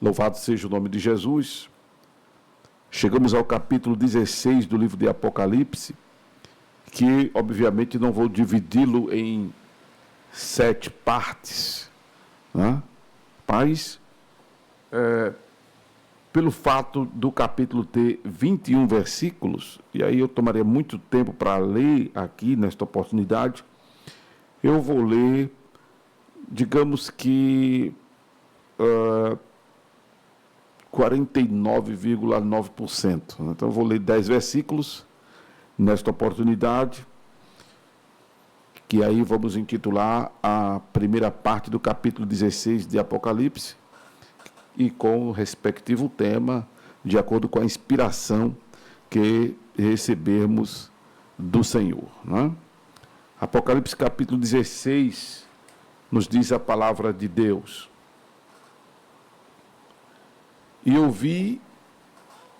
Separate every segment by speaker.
Speaker 1: Louvado seja o nome de Jesus. Chegamos ao capítulo 16 do livro de Apocalipse, que obviamente não vou dividi-lo em 7 partes, né? Mas, pelo fato do capítulo ter 21 versículos, e aí eu tomaria muito tempo para ler aqui nesta oportunidade, eu vou ler, digamos que 49,9%. Então eu vou ler 10 versículos nesta oportunidade, que aí vamos intitular a primeira parte do capítulo 16 de Apocalipse, e com o respectivo tema, de acordo com a inspiração que recebemos do Senhor, né? Apocalipse capítulo 16 nos diz a palavra de Deus. E eu vi,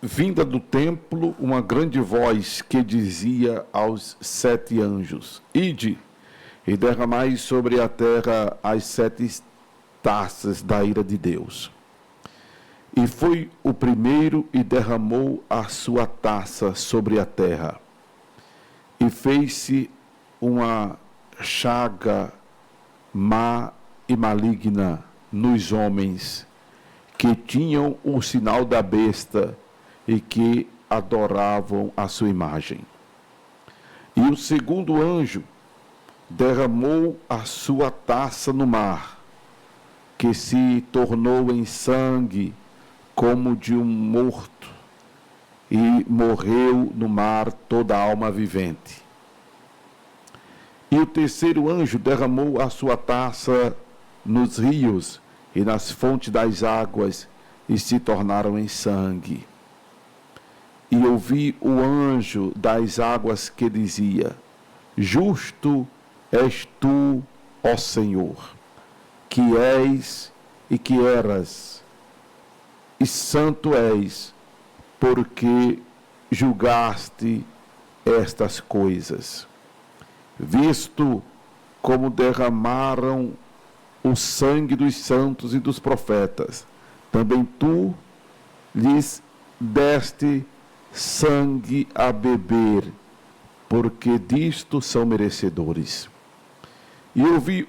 Speaker 1: vinda do templo, uma grande voz que dizia aos 7 anjos: Ide, e derramai sobre a terra as 7 taças da ira de Deus. E foi o primeiro e derramou a sua taça sobre a terra. E fez-se uma chaga má e maligna nos homens que tinham o sinal da besta e que adoravam a sua imagem. E o segundo anjo derramou a sua taça no mar, que se tornou em sangue como de um morto, e morreu no mar toda a alma vivente. E o terceiro anjo derramou a sua taça nos rios e nas fontes das águas, e se tornaram em sangue. E ouvi o anjo das águas que dizia: Justo és tu, ó Senhor, que és e que eras, e santo és, porque julgaste estas coisas. Visto como derramaram o sangue dos santos e dos profetas, também tu lhes deste sangue a beber, porque disto são merecedores. E eu vi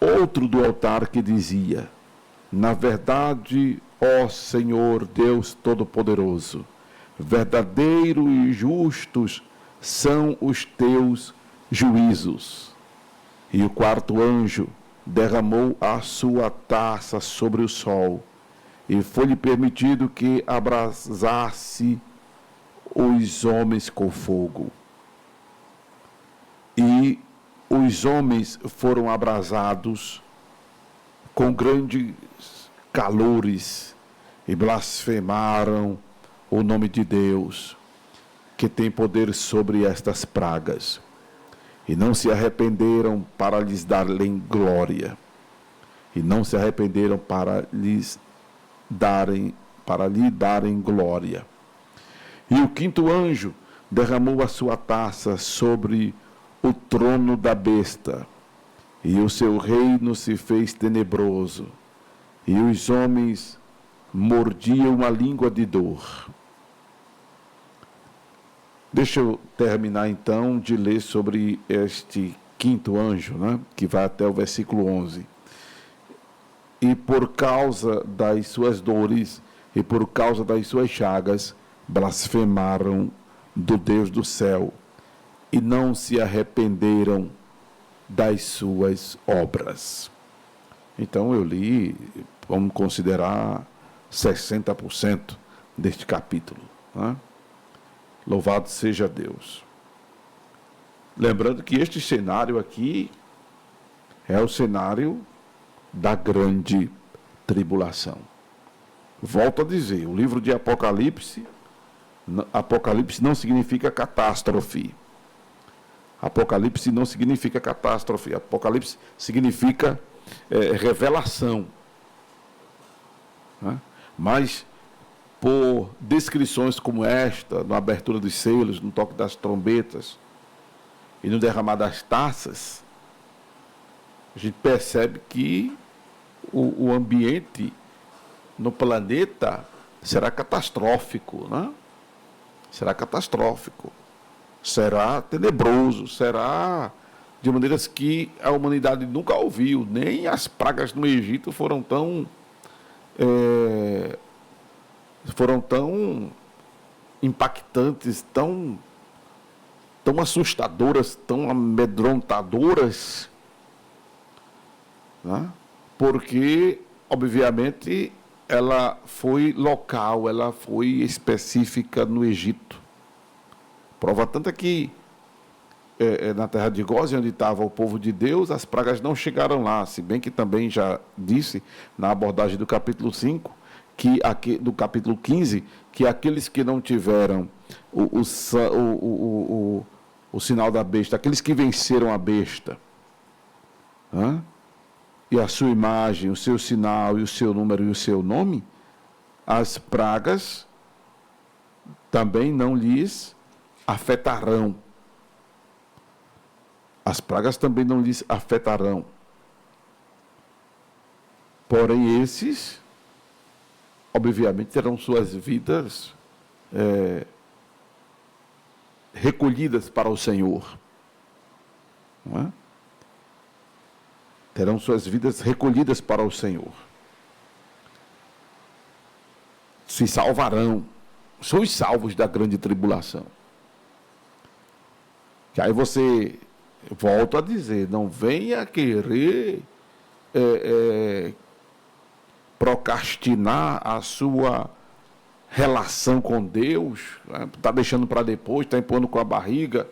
Speaker 1: outro do altar que dizia: Na verdade, ó Senhor Deus Todo-Poderoso, verdadeiro e justos são os teus juízos. E o quarto anjo derramou a sua taça sobre o sol, e foi-lhe permitido que abrasasse os homens com fogo. E os homens foram abrasados com grandes calores e blasfemaram o nome de Deus, que tem poder sobre estas pragas. E não se arrependeram para lhes darem glória. E não se arrependeram para lhe darem glória. E o quinto anjo derramou a sua taça sobre o trono da besta, e o seu reino se fez tenebroso, e os homens mordiam a língua de dor. Deixa eu terminar então de ler sobre este quinto anjo, né, que vai até o versículo 11. E por causa das suas dores e por causa das suas chagas, blasfemaram do Deus do céu e não se arrependeram das suas obras. Então eu li, vamos considerar 60% deste capítulo, né? Louvado seja Deus. Lembrando que este cenário aqui é o cenário da grande tribulação. Volto a dizer, o livro de Apocalipse não significa catástrofe. Apocalipse não significa catástrofe. Apocalipse significa revelação, né? Mas por descrições como esta, na abertura dos selos, no toque das trombetas e no derramar das taças, a gente percebe que o ambiente no planeta, será catastrófico, né? Será catastrófico. Será tenebroso, será de maneiras que a humanidade nunca ouviu. Nem as pragas no Egito foram tão impactantes, tão assustadoras, tão amedrontadoras, né? Porque, obviamente, ela foi local, ela foi específica no Egito. Prova tanta que na terra de Gósen, onde estava o povo de Deus, as pragas não chegaram lá, se bem que também já disse na abordagem do capítulo 5, do capítulo 15, que aqueles que não tiveram o sinal da besta, aqueles que venceram a besta, né? E a sua imagem, o seu sinal, e o seu número e o seu nome, as pragas também não lhes afetarão. As pragas também não lhes afetarão. Porém, esses, obviamente, terão suas vidas recolhidas para o Senhor. Não é? Terão suas vidas recolhidas para o Senhor. Se salvarão. São os salvos da grande tribulação. Que aí você, volto a dizer, não venha querer procrastinar a sua relação com Deus, está deixando para depois, está impondo com a barriga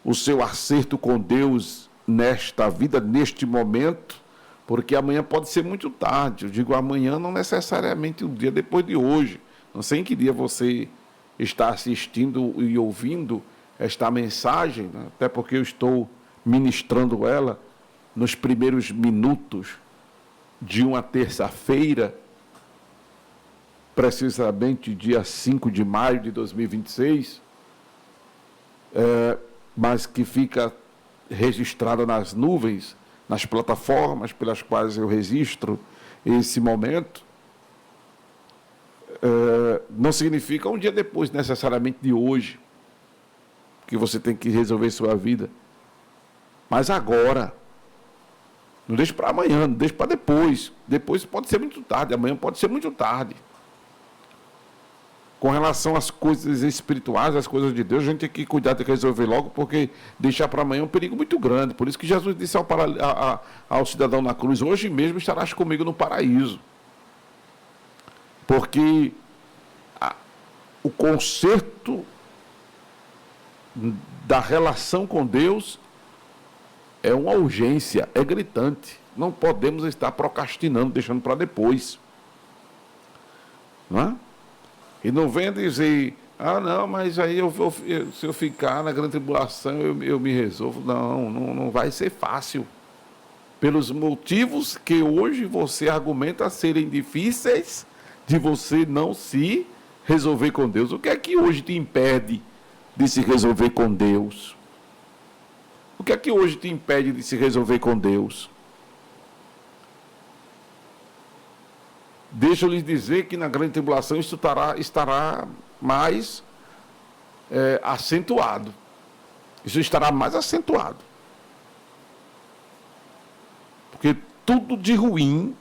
Speaker 1: o seu acerto com Deus nesta vida, neste momento, porque amanhã pode ser muito tarde. Eu digo amanhã, não necessariamente um dia depois de hoje. Não sei em que dia você está assistindo e ouvindo esta mensagem, né? Até porque eu estou ministrando ela nos primeiros minutos de uma terça-feira, precisamente dia 5 de maio de 2026, mas que fica registrada nas nuvens, nas plataformas pelas quais eu registro esse momento, não significa um dia depois, necessariamente de hoje, que você tem que resolver sua vida. Mas agora, não deixe para amanhã, não deixe para depois. Depois pode ser muito tarde, amanhã pode ser muito tarde. Com relação às coisas espirituais, às coisas de Deus, a gente tem que cuidar de resolver logo, porque deixar para amanhã é um perigo muito grande. Por isso que Jesus disse ao cidadão na cruz: hoje mesmo estarás comigo no paraíso. Porque o conserto da relação com Deus é uma urgência, é gritante. Não podemos estar procrastinando, deixando para depois. Não é? E não venha dizer: não, mas aí se eu ficar na grande tribulação, eu me resolvo. Não vai ser fácil. Pelos motivos que hoje você argumenta serem difíceis de você não se resolver com Deus. O que é que hoje te impede de se resolver com Deus? O que é que hoje te impede de se resolver com Deus? Deixa eu lhes dizer que na grande tribulação isso estará mais acentuado. Isso estará mais acentuado. Porque tudo de ruim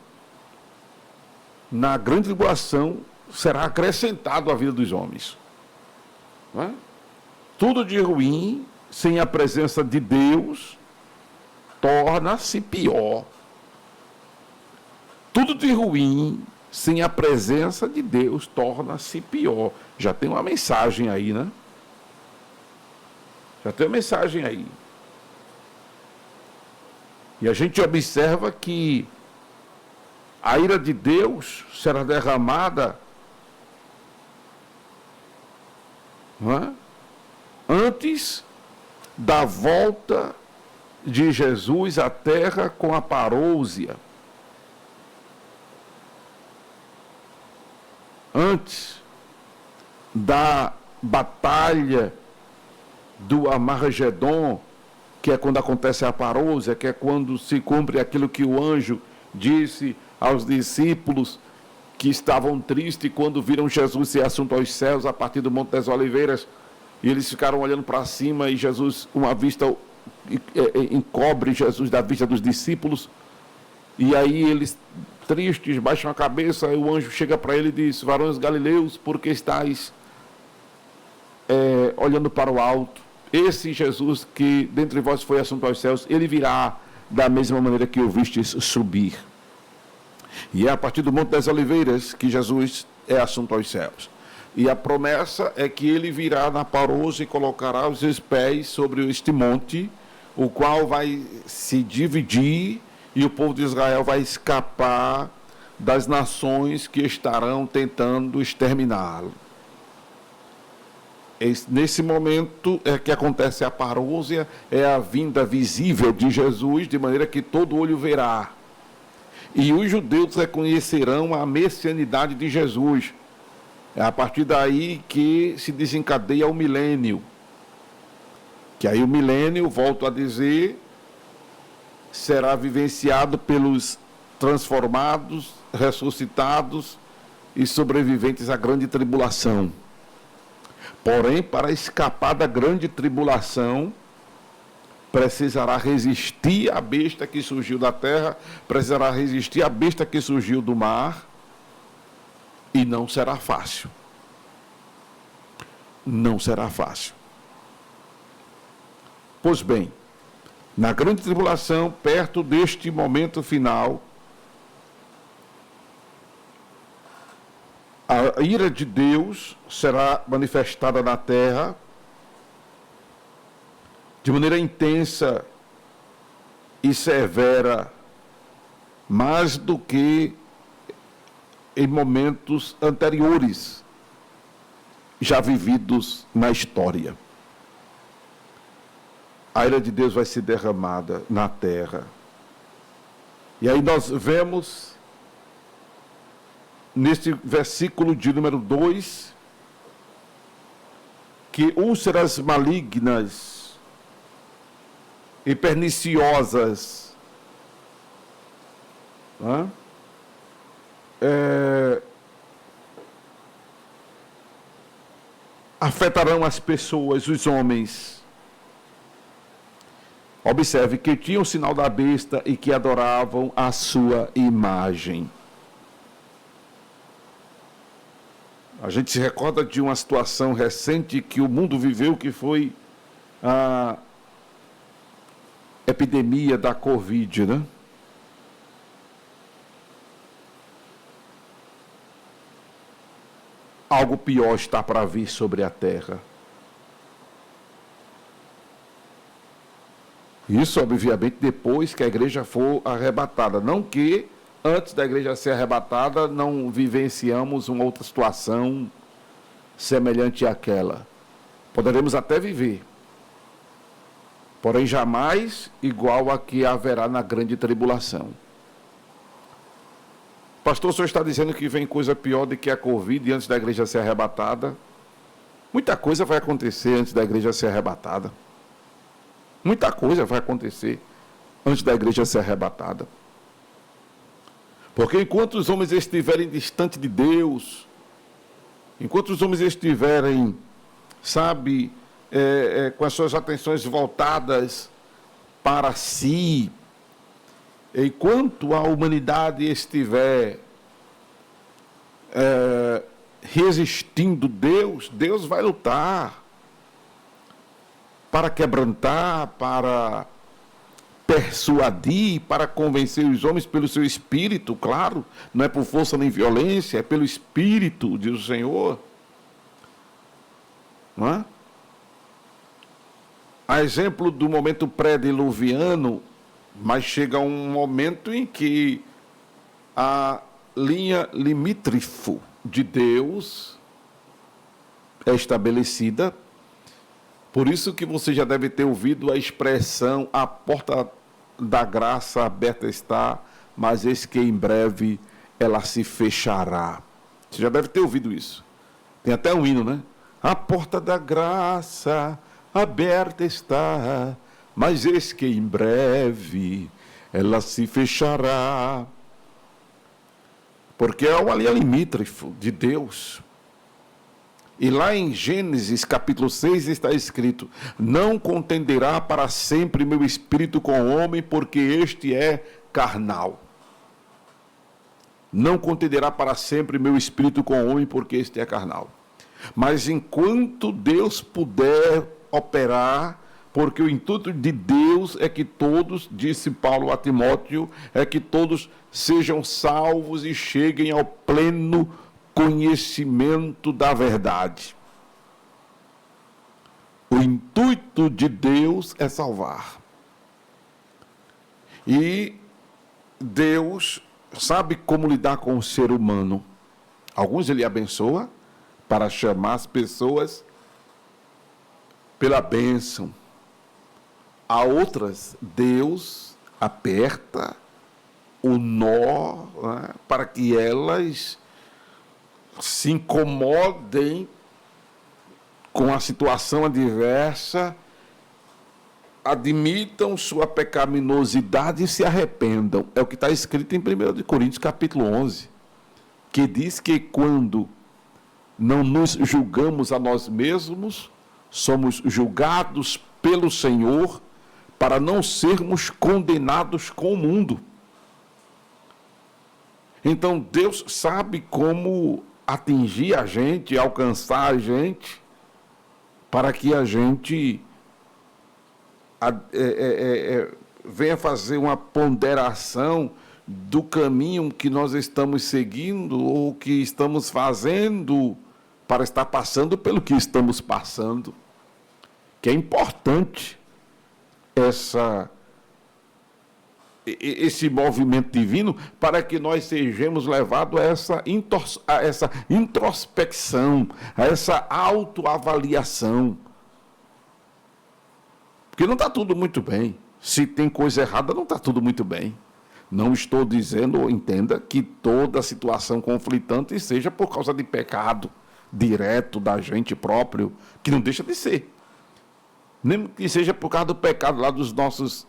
Speaker 1: na grande tribulação será acrescentado à vida dos homens. Não é? Tudo de ruim, sem a presença de Deus, torna-se pior. Tudo de ruim, sem a presença de Deus, torna-se pior. Já tem uma mensagem aí, né? Já tem uma mensagem aí. E a gente observa que a ira de Deus será derramada, não é? Antes da volta de Jesus à terra com a parousia. Antes da batalha do Armagedon, que é quando acontece a parousia, que é quando se cumpre aquilo que o anjo disse aos discípulos, que estavam tristes quando viram Jesus ser assunto aos céus a partir do Monte das Oliveiras, e eles ficaram olhando para cima, e Jesus, uma vista encobre Jesus da vista dos discípulos, e aí eles, tristes, baixam a cabeça, e o anjo chega para ele e diz: varões galileus, por que estáis olhando para o alto? Esse Jesus que dentre vós foi assunto aos céus, ele virá da mesma maneira que o vistes subir. E é a partir do Monte das Oliveiras que Jesus é assunto aos céus. E a promessa é que ele virá na parousia e colocará os seus pés sobre este monte, o qual vai se dividir, e o povo de Israel vai escapar das nações que estarão tentando exterminá-lo. Nesse momento é que acontece a parousia, é a vinda visível de Jesus, de maneira que todo olho verá. E os judeus reconhecerão a messianidade de Jesus. É a partir daí que se desencadeia o milênio. Que aí o milênio, volto a dizer, será vivenciado pelos transformados, ressuscitados e sobreviventes à grande tribulação. Porém, para escapar da grande tribulação, precisará resistir à besta que surgiu da terra, precisará resistir à besta que surgiu do mar, e não será fácil. Não será fácil. Pois bem, na grande tribulação, perto deste momento final, a ira de Deus será manifestada na terra de maneira intensa e severa, mais do que em momentos anteriores já vividos na história. A ira de Deus vai ser derramada na terra. E aí nós vemos, neste versículo de número 2, que úlceras malignas e perniciosas afetarão as pessoas, os homens. Observe que tinham o sinal da besta e que adoravam a sua imagem. A gente se recorda de uma situação recente que o mundo viveu, que foi a epidemia da Covid, né? Algo pior está para vir sobre a terra. Isso, obviamente, depois que a igreja for arrebatada. Não que antes da igreja ser arrebatada não vivenciamos uma outra situação semelhante àquela. Poderemos até viver, porém jamais igual a que haverá na grande tribulação. Pastor, o senhor está dizendo que vem coisa pior do que a Covid antes da igreja ser arrebatada? Muita coisa vai acontecer antes da igreja ser arrebatada. Muita coisa vai acontecer antes da igreja ser arrebatada. Porque enquanto os homens estiverem distantes de Deus, enquanto os homens estiverem, com as suas atenções voltadas para si, enquanto a humanidade estiver resistindo Deus, Deus vai lutar para quebrantar, para persuadir, para convencer os homens pelo seu espírito, claro, não é por força nem violência, é pelo espírito, diz o Senhor. Não é? A exemplo do momento pré-diluviano, mas chega um momento em que a linha limítrofe de Deus é estabelecida. Por isso que você já deve ter ouvido a expressão: a porta da graça aberta está, mas eis que em breve ela se fechará. Você já deve ter ouvido isso. Tem até um hino, né? A porta da graça aberta está, mas eis que em breve ela se fechará. porque é uma linha limítrofe de Deus. E lá em Gênesis, capítulo 6, está escrito: não contenderá para sempre meu espírito com o homem, porque este é carnal. Não contenderá para sempre meu espírito com o homem, porque este é carnal. Mas enquanto Deus puder operar, porque o intuito de Deus é que todos, disse Paulo a Timóteo, é que todos sejam salvos e cheguem ao pleno conhecimento da verdade. O intuito de Deus é salvar. E Deus sabe como lidar com o ser humano. Alguns ele abençoa para chamar as pessoas pela bênção. A outras, Deus aperta o nó, né, para que elas se incomodem com a situação adversa, admitam sua pecaminosidade e se arrependam. É o que está escrito em 1 Coríntios capítulo 11, que diz que quando não nos julgamos a nós mesmos, somos julgados pelo Senhor para não sermos condenados com o mundo. Então Deus sabe como atingir a gente, alcançar a gente, para que a gente venha fazer uma ponderação do caminho que nós estamos seguindo ou que estamos fazendo para estar passando pelo que estamos passando. Que é importante esse movimento divino para que nós sejamos levados a essa introspecção, a essa autoavaliação. Porque não está tudo muito bem. Se tem coisa errada, não está tudo muito bem. Não estou dizendo, ou entenda, que toda situação conflitante seja por causa de pecado direto da gente próprio, que não deixa de ser. Nem que seja por causa do pecado lá dos nossos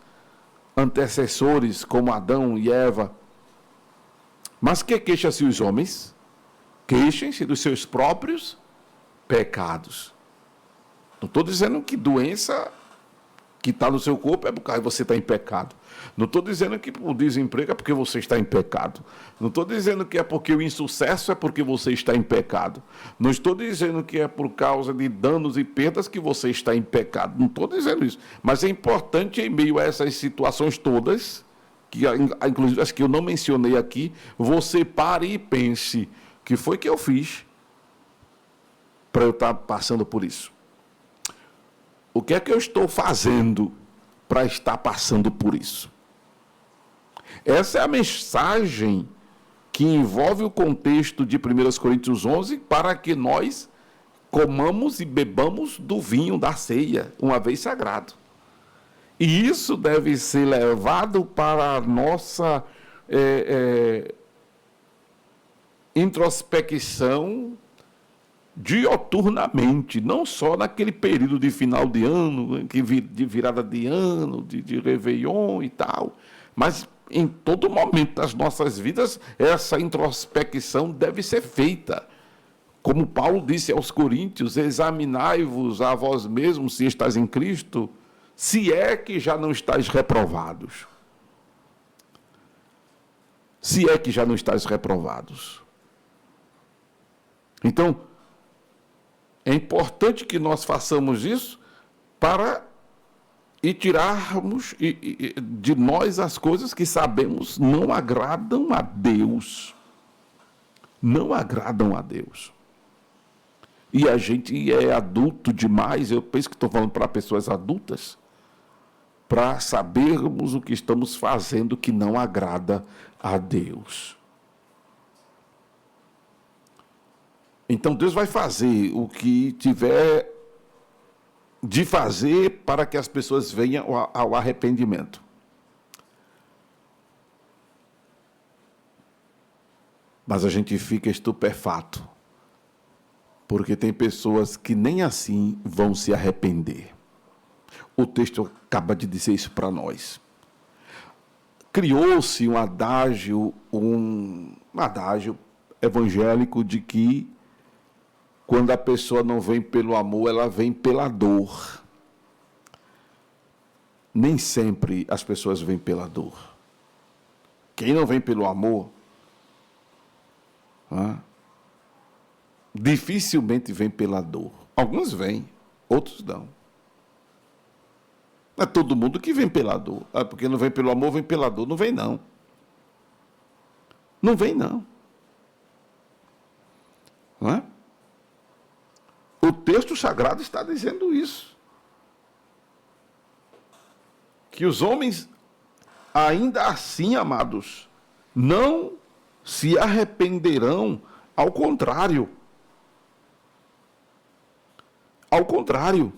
Speaker 1: antecessores, como Adão e Eva. Mas que queixam-se os homens? Queixem-se dos seus próprios pecados. Não estou dizendo que doença que está no seu corpo é porque você está em pecado. Não estou dizendo que o desemprego é porque você está em pecado. Não estou dizendo que é porque o insucesso é porque você está em pecado. Não estou dizendo que é por causa de danos e perdas que você está em pecado. Não estou dizendo isso. Mas é importante, em meio a essas situações todas, que inclusive as que eu não mencionei aqui, você pare e pense: o que foi que eu fiz para eu estar passando por isso? O que é que eu estou fazendo para estar passando por isso? Essa é a mensagem que envolve o contexto de 1 Coríntios 11, para que nós comamos e bebamos do vinho da ceia, uma vez sagrado. E isso deve ser levado para a nossa introspecção dioturnamente, não só naquele período de final de ano, de virada de ano, de Réveillon e tal, mas em todo momento das nossas vidas, essa introspecção deve ser feita. Como Paulo disse aos Coríntios: examinai-vos a vós mesmos se estáis em Cristo, se é que já não estáis reprovados. Se é que já não estáis reprovados. Então, é importante que nós façamos isso para tirarmos de nós as coisas que sabemos não agradam a Deus. Não agradam a Deus. E a gente é adulto demais, eu penso que estou falando para pessoas adultas, para sabermos o que estamos fazendo que não agrada a Deus. Então Deus vai fazer o que tiver de fazer para que as pessoas venham ao arrependimento. Mas a gente fica estupefato, porque tem pessoas que nem assim vão se arrepender. O texto acaba de dizer isso para nós. criou-se um adágio evangélico de que quando a pessoa não vem pelo amor, ela vem pela dor. Nem sempre as pessoas vêm pela dor. Quem não vem pelo amor, dificilmente vem pela dor. Alguns vêm, outros não. Não é todo mundo que vem pela dor. Porque não vem pelo amor, vem pela dor. Não vem, não. Não vem, não. Não é? O texto sagrado está dizendo isso. Que os homens, ainda assim, amados, não se arrependerão, ao contrário. Ao contrário.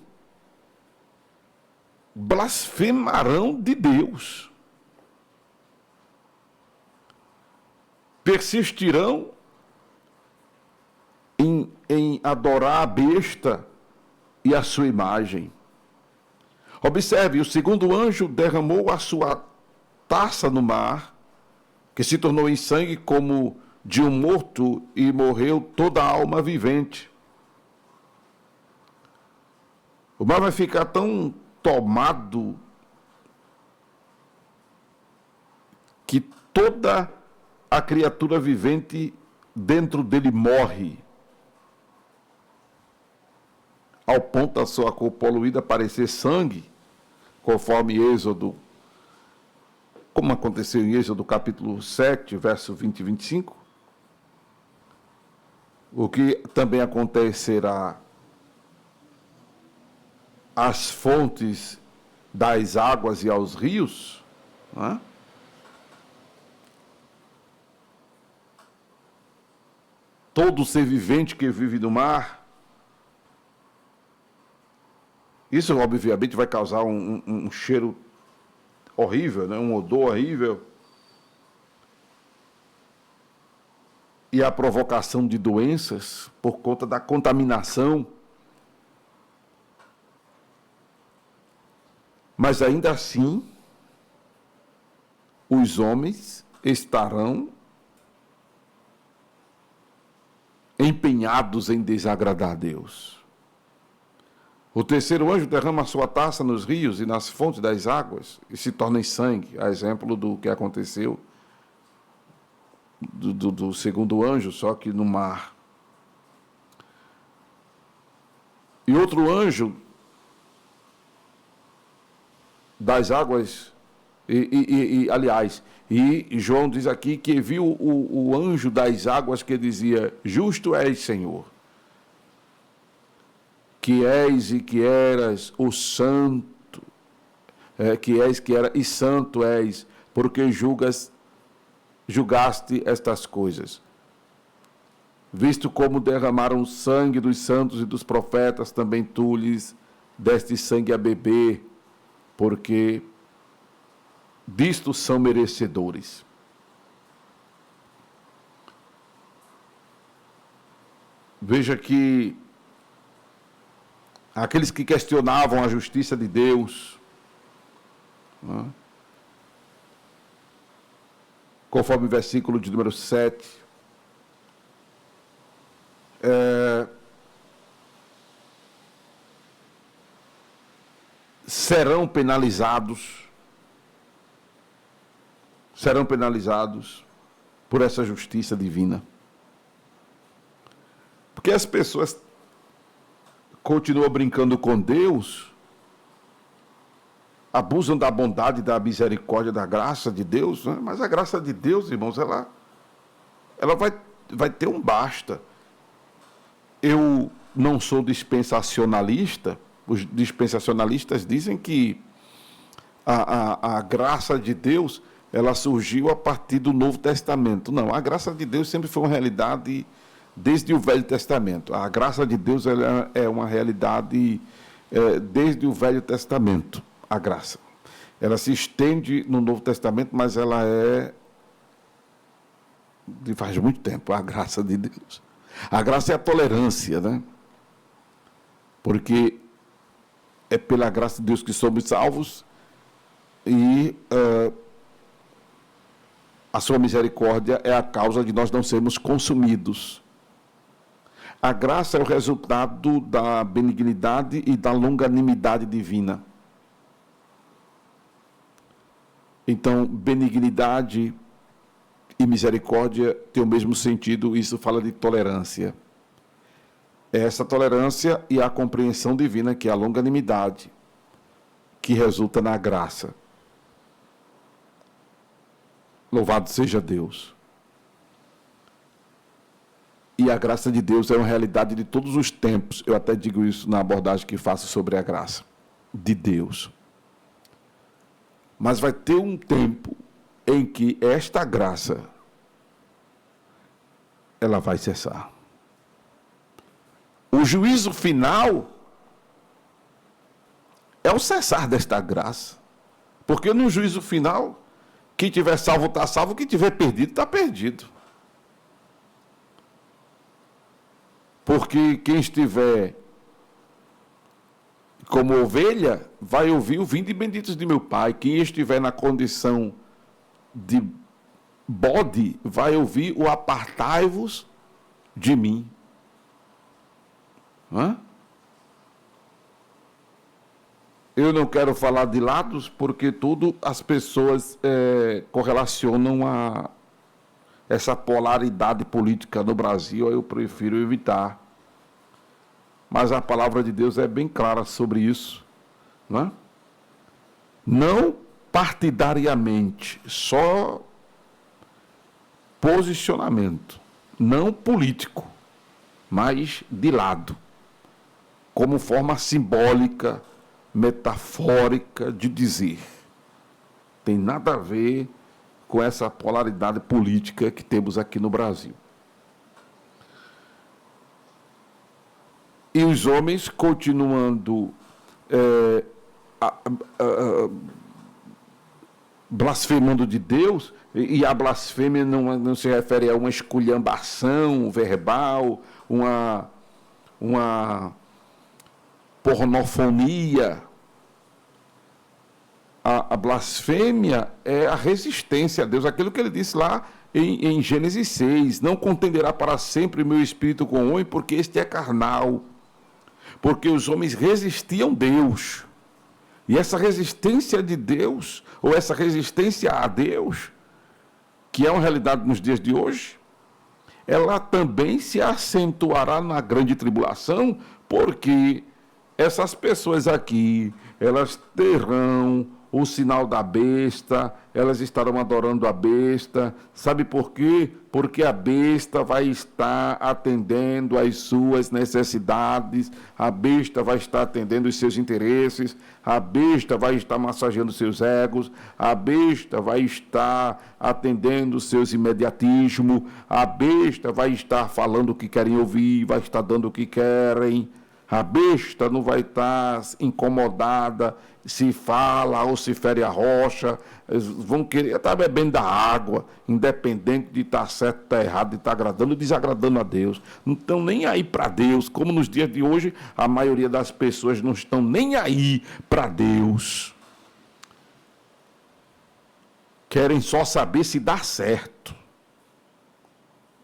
Speaker 1: Blasfemarão de Deus. Persistirão em adorar a besta e a sua imagem. Observe, o segundo anjo derramou a sua taça no mar, que se tornou em sangue como de um morto, e morreu toda a alma vivente. O mar vai ficar tão tomado que toda a criatura vivente dentro dele morre, ao ponto da sua cor poluída parecer sangue, conforme Êxodo, como aconteceu em Êxodo capítulo 7, verso 20 e 25, o que também acontecerá às fontes das águas e aos rios, não é? Todo ser vivente que vive no mar. Isso, obviamente, vai causar um cheiro horrível, né? Um odor horrível. E a provocação de doenças por conta da contaminação. Mas ainda assim, os homens estarão empenhados em desagradar a Deus. O terceiro anjo derrama a sua taça nos rios e nas fontes das águas e se torna em sangue, a exemplo do que aconteceu do segundo anjo, só que no mar. E outro anjo das águas, aliás, João diz aqui que viu o anjo das águas que dizia: justo és, Senhor, que és e que eras o santo, que és, que era, e santo és, porque julgaste estas coisas. Visto como derramaram o sangue dos santos e dos profetas, também tu lhes deste sangue a beber, porque disto são merecedores. Veja que aqueles que questionavam a justiça de Deus, conforme o versículo de número 7, serão penalizados por essa justiça divina. Porque as pessoas continuam brincando com Deus, abusam da bondade, da misericórdia, da graça de Deus, né? Mas a graça de Deus, irmãos, ela vai ter um basta. Eu não sou dispensacionalista. Os dispensacionalistas dizem que a graça de Deus, ela surgiu a partir do Novo Testamento. Não, a graça de Deus sempre foi uma realidade desde o Velho Testamento. A graça de Deus, ela é uma realidade desde o Velho Testamento. A graça. Ela se estende no Novo Testamento, mas ela é de faz muito tempo, a graça de Deus. A graça é a tolerância, né? Porque é pela graça de Deus que somos salvos e A sua misericórdia é a causa de nós não sermos consumidos. A graça é o resultado da benignidade e da longanimidade divina. Então, benignidade e misericórdia têm o mesmo sentido, isso fala de tolerância. É essa tolerância e a compreensão divina, que é a longanimidade, que resulta na graça. Louvado seja Deus. E a graça de Deus é uma realidade de todos os tempos. Eu até digo isso na abordagem que faço sobre a graça de Deus. Mas vai ter um tempo em que esta graça, ela vai cessar. O juízo final é o cessar desta graça. Porque no juízo final, quem tiver salvo está salvo, quem tiver perdido está perdido. Porque quem estiver como ovelha, vai ouvir o vinde benditos de meu Pai. Quem estiver na condição de bode, vai ouvir o apartai-vos de mim. Hã? Eu não quero falar de lados, porque tudo as pessoas correlacionam a essa polaridade política no Brasil, eu prefiro evitar. Mas a palavra de Deus é bem clara sobre isso. Não, não partidariamente, só posicionamento. Não político, mas de lado. Como forma simbólica, metafórica de dizer. Tem nada a ver com essa polaridade política que temos aqui no Brasil. E os homens continuando blasfemando de Deus, e a blasfêmia não se refere a uma esculhambação verbal, uma pornofonia. A blasfêmia é a resistência a Deus, aquilo que ele disse lá em Gênesis 6, não contenderá para sempre o meu espírito com o homem, porque este é carnal, porque os homens resistiam a Deus, e essa resistência de Deus, ou essa resistência a Deus, que é uma realidade nos dias de hoje, ela também se acentuará na grande tribulação, porque essas pessoas aqui, elas terão o sinal da besta, elas estarão adorando a besta. Sabe por quê? Porque a besta vai estar atendendo às suas necessidades, a besta vai estar atendendo os seus interesses, a besta vai estar massageando seus egos, a besta vai estar atendendo os seus imediatismos, a besta vai estar falando o que querem ouvir, vai estar dando o que querem. A besta não vai estar incomodada se fala ou se fere a rocha. Eles vão querer estar bebendo da água, independente de estar certo, de estar errado, de estar agradando ou desagradando a Deus. Não estão nem aí para Deus, como nos dias de hoje, a maioria das pessoas não estão nem aí para Deus. Querem só saber se dá certo.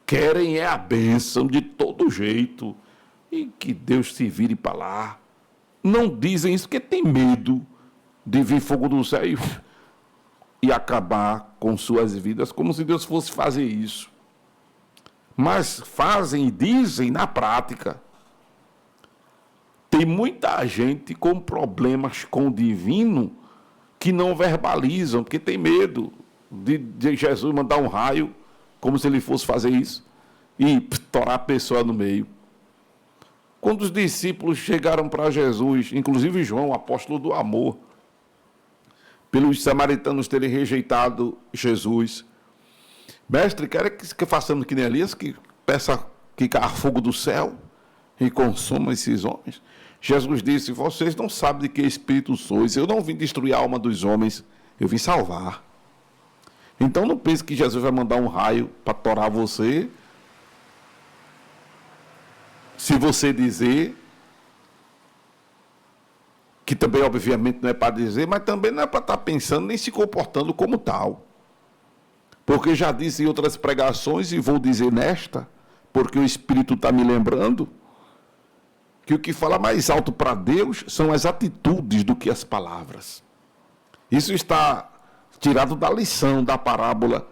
Speaker 1: Querem a bênção de todo jeito. E que Deus se vire para lá. Não dizem isso porque tem medo de vir fogo do céu e acabar com suas vidas, como se Deus fosse fazer isso. Mas fazem e dizem na prática. Tem muita gente com problemas com o divino que não verbalizam, porque tem medo de Jesus mandar um raio, como se ele fosse fazer isso, e torar a pessoa no meio. Quando os discípulos chegaram para Jesus, inclusive João, o apóstolo do amor, pelos samaritanos terem rejeitado Jesus, mestre, quer que façamos que nem Elias, que peça que caia fogo do céu e consuma esses homens? Jesus disse: vocês não sabem de que espírito sois, eu não vim destruir a alma dos homens, eu vim salvar. Então não pense que Jesus vai mandar um raio para torar você, se você dizer, que também obviamente não é para dizer, mas também não é para estar pensando nem se comportando como tal. Porque já disse em outras pregações, e vou dizer nesta, porque o Espírito está me lembrando, que o que fala mais alto para Deus são as atitudes do que as palavras. Isso está tirado da lição da parábola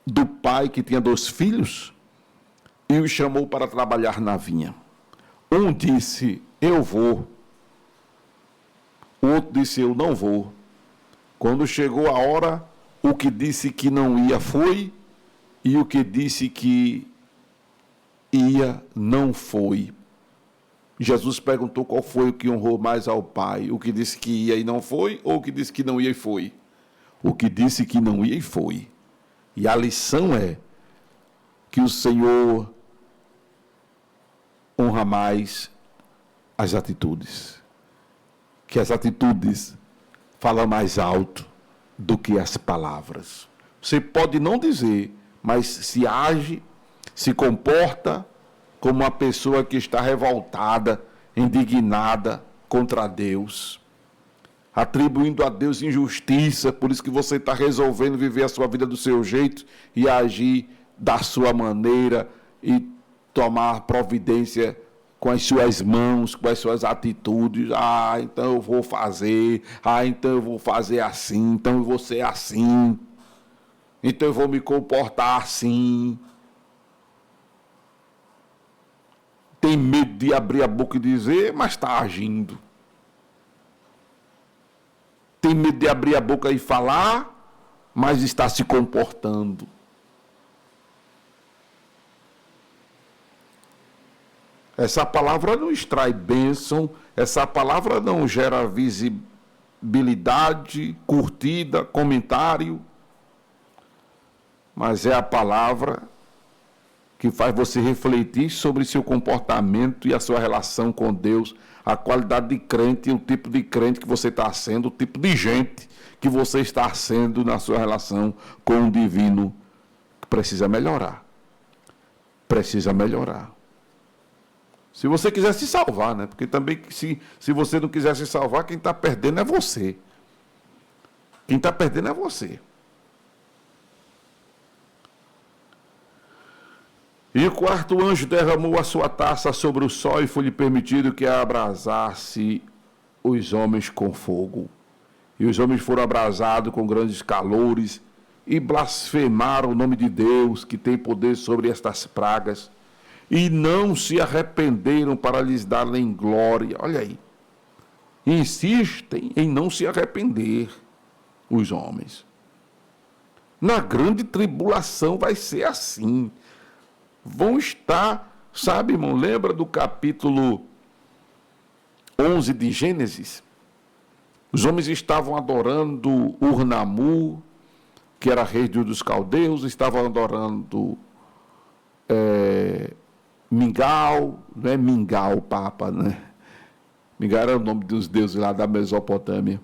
Speaker 1: do pai que tinha 2 filhos e os chamou para trabalhar na vinha. Um disse, eu vou. O outro disse, eu não vou. Quando chegou a hora, o que disse que não ia foi, e o que disse que ia não foi. Jesus perguntou qual foi o que honrou mais ao Pai, o que disse que ia e não foi, ou o que disse que não ia e foi? O que disse que não ia e foi. E a lição é que o Senhor honra mais as atitudes. Que as atitudes falam mais alto do que as palavras. Você pode não dizer, mas se age, se comporta como uma pessoa que está revoltada, indignada contra Deus, atribuindo a Deus injustiça, por isso que você está resolvendo viver a sua vida do seu jeito e agir da sua maneira e tomar providência com as suas mãos, com as suas atitudes. Então eu vou fazer, então eu vou fazer assim, então eu vou ser assim, então eu vou me comportar assim. Tem medo de abrir a boca e dizer, mas está agindo. Tem medo de abrir a boca e falar, mas está se comportando. Essa palavra não extrai bênção, essa palavra não gera visibilidade, curtida, comentário, mas é a palavra que faz você refletir sobre seu comportamento e a sua relação com Deus, a qualidade de crente, o tipo de crente que você está sendo, o tipo de gente que você está sendo na sua relação com o divino, que precisa melhorar. Precisa melhorar. Se você quiser se salvar, né? Porque também, se você não quiser se salvar, quem está perdendo é você. Quem está perdendo é você. E o 4º anjo derramou a sua taça sobre o sol e foi-lhe permitido que abrasasse os homens com fogo. E os homens foram abrasados com grandes calores e blasfemaram o nome de Deus, que tem poder sobre estas pragas, e não se arrependeram para lhes darem glória. Olha aí. Insistem em não se arrepender, os homens. Na grande tribulação vai ser assim. Vão estar, sabe, irmão, lembra do capítulo 11 de Gênesis? Os homens estavam adorando Ur-Nammu, que era rei dos caldeus, estavam adorando Mingal, não é Mingal, Papa, né? Mingal era o nome dos deuses lá da Mesopotâmia.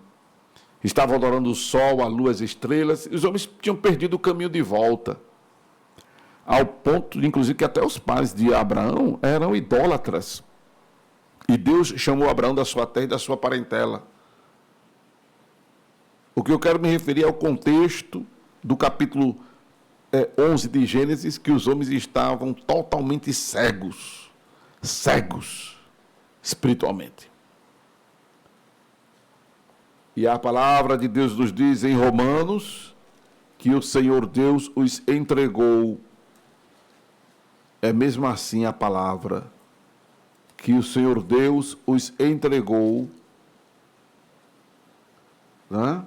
Speaker 1: Estavam adorando o sol, a lua, as estrelas, e os homens tinham perdido o caminho de volta. Ao ponto, inclusive, que até os pais de Abraão eram idólatras. E Deus chamou Abraão da sua terra e da sua parentela. O que eu quero me referir ao contexto do capítulo 11 de Gênesis, que os homens estavam totalmente cegos espiritualmente. E a palavra de Deus nos diz em Romanos que o Senhor Deus os entregou. É mesmo assim a palavra, que o Senhor Deus os entregou, né?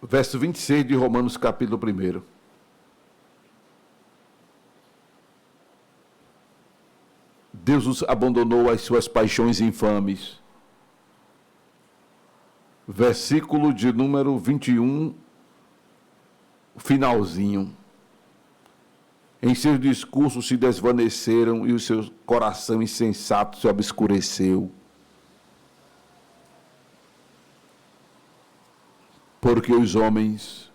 Speaker 1: Verso 26 de Romanos, capítulo 1. Deus os abandonou às suas paixões infames. Versículo de número 21, finalzinho. Em seus discursos se desvaneceram e o seu coração insensato se obscureceu. Porque os homens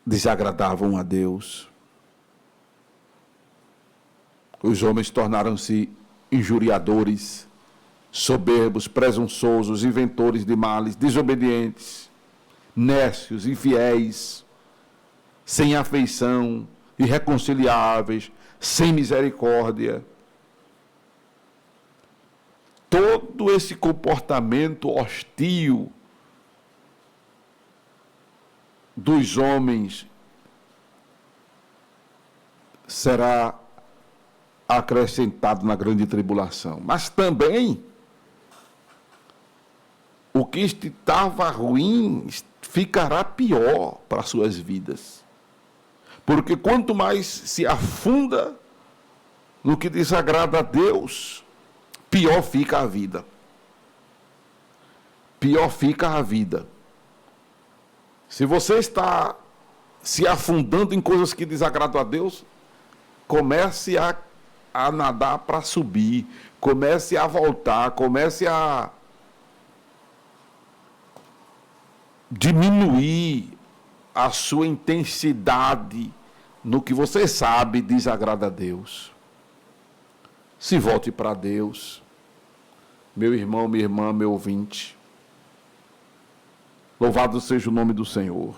Speaker 1: desagradavam a Deus. Os homens tornaram-se injuriadores, soberbos, presunçosos, inventores de males, desobedientes, nécios, infiéis, sem afeição, irreconciliáveis, sem misericórdia. Todo esse comportamento hostil dos homens será acrescentado na grande tribulação. Mas também o que estava ruim ficará pior para as suas vidas. Porque quanto mais se afunda no que desagrada a Deus, pior fica a vida. Pior fica a vida. Se você está se afundando em coisas que desagradam a Deus, comece a nadar para subir, comece a voltar, comece a diminuir a sua intensidade no que você sabe desagrada a Deus. Se volte para Deus, meu irmão, minha irmã, meu ouvinte. Louvado seja o nome do Senhor.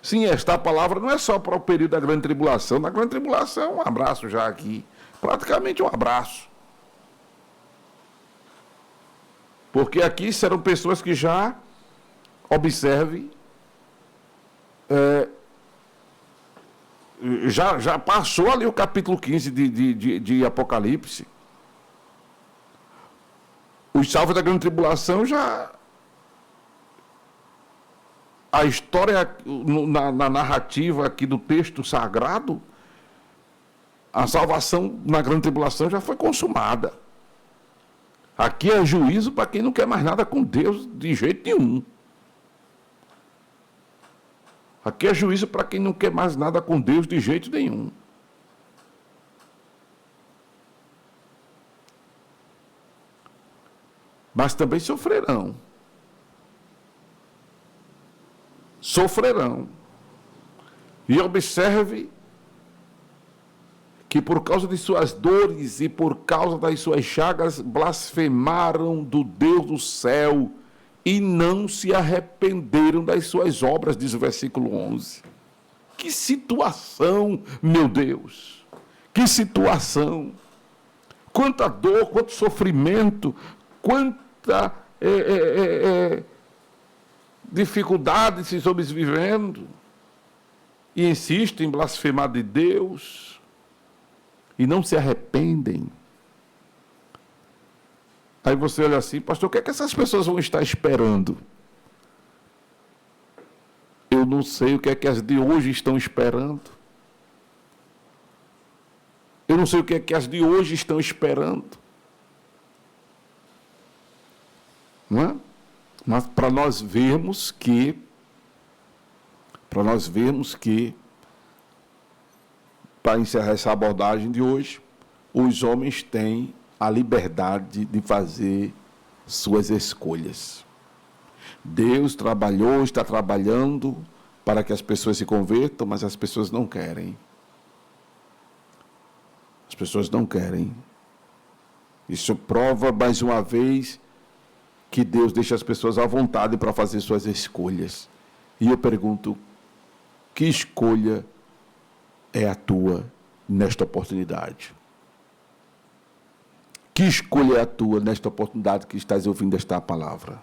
Speaker 1: Sim, esta palavra não é só para o período da grande tribulação. Na grande tribulação, um abraço já aqui. Praticamente um abraço. Porque aqui serão pessoas que já, observe, já passou ali o capítulo 15 de Apocalipse. Os salvos da grande tribulação já... A história, na narrativa aqui do texto sagrado, a salvação na grande tribulação já foi consumada. Aqui é juízo para quem não quer mais nada com Deus de jeito nenhum. Aqui é juízo para quem não quer mais nada com Deus de jeito nenhum. Mas também sofrerão. Sofrerão. E observe que por causa de suas dores e por causa das suas chagas, blasfemaram do Deus do céu e não se arrependeram das suas obras, diz o versículo 11. Que situação, meu Deus! Que situação! Quanta dor, quanto sofrimento, quanta dificuldade esses homens vivendo, e insistem em blasfemar de Deus, e não se arrependem. Aí você olha assim, pastor, o que é que essas pessoas vão estar esperando? Eu não sei o que é que as de hoje estão esperando. Eu não sei o que é que as de hoje estão esperando. Não é? Mas para nós vermos que, para encerrar essa abordagem de hoje, os homens têm a liberdade de fazer suas escolhas. Deus trabalhou, está trabalhando para que as pessoas se convertam, mas as pessoas não querem. As pessoas não querem. Isso prova, mais uma vez, que Deus deixa as pessoas à vontade para fazer suas escolhas. E eu pergunto, que escolha é a tua nesta oportunidade? Que escolha é a tua nesta oportunidade que estás ouvindo esta palavra?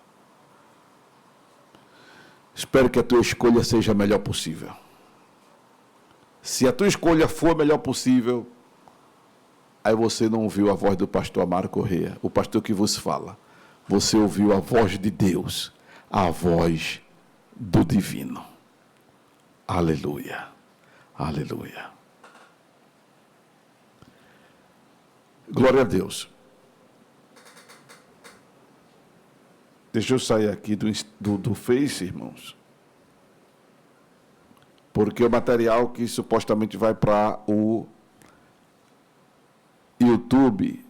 Speaker 1: Espero que a tua escolha seja a melhor possível. Se a tua escolha for a melhor possível, aí você não ouviu a voz do pastor Amaro Corrêa, o pastor que vos fala. Você ouviu a voz de Deus, a voz do divino. Aleluia. Aleluia. Glória a Deus. Deixa eu sair aqui do Face, irmãos. Porque o material que supostamente vai para o YouTube